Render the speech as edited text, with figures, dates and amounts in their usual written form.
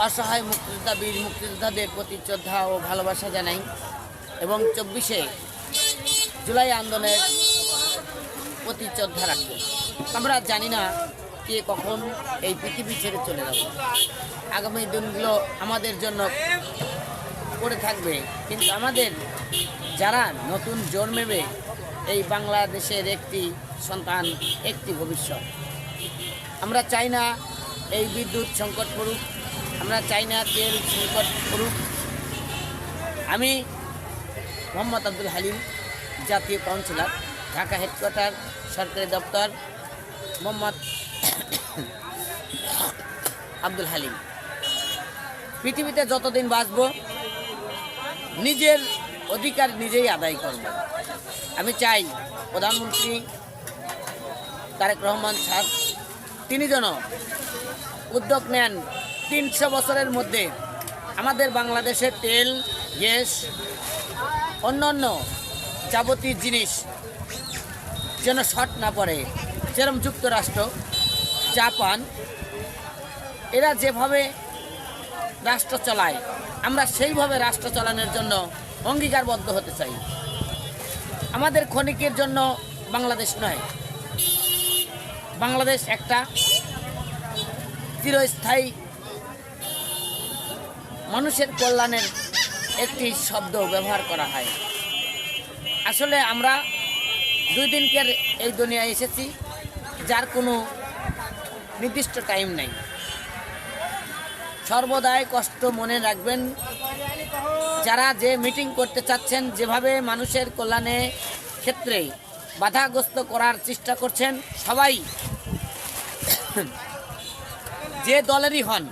অসহায় মুক্তিযোদ্ধা বীর মুক্তিযোদ্ধাদের প্রতি শ্রদ্ধা ও ভালোবাসা জানাই এবং 24শে জুলাই আন্দোলনের প্রতি শ্রদ্ধা রাখি। আমরা জানি না কে কখন এই পৃথিবী ছেড়ে চলে যাব। আগামী দিনগুলো আমাদের জন্য পড়ে থাকবে, কিন্তু আমাদের যারা নতুন জন্মেবে এই বাংলাদেশের একটি সন্তান, একটি ভবিষ্যৎ। আমরা চাই না এই বিদ্যুৎ সংকট পড়ুক, আমরা চাই না তেল সংকট পড়ুক। আমি মোহাম্মদ আব্দুল হালিম, জাতীয় কাউন্সিলর, ঢাকা হেডকোয়ার্টার, সরকারি দপ্তর, মোহাম্মদ আব্দুল হালিম। পৃথিবীতে যতদিন বাঁচব নিজের অধিকার নিজেই আদায় করব। আমি চাই প্রধানমন্ত্রী তারেক রহমান স্যার তিনি যেন উদ্যোগ নেন 300 বছরের মধ্যে আমাদের বাংলাদেশের তেল, গ্যাস, অন্যান্য যাবতীয় জিনিস যেন শর্ট না পড়ে। যেরকম যুক্তরাষ্ট্র, জাপান এরা যেভাবে রাষ্ট্র চালায়, আমরা সেইভাবে রাষ্ট্র চালানোর জন্য অঙ্গীকারবদ্ধ হতে চাই। আমাদের ক্ষণিকের জন্য বাংলাদেশ নয়, বাংলাদেশ একটা চিরস্থায়ী মানুষের কল্যাণের একটি শব্দ ব্যবহার করা হয়। আসলে আমরা 2 দিনকের এই দুনিয়ায় এসেছি, যার কোনো নির্দিষ্ট টাইম নেই। সর্বদাই কষ্ট মনে রাখবেন, যারা যে মিটিং করতে চাচ্ছেন, যেভাবে মানুষের কল্যাণে ক্ষেত্রে বাধাগ্রস্ত করার চেষ্টা করছেন, সবাই যে দলেরই হন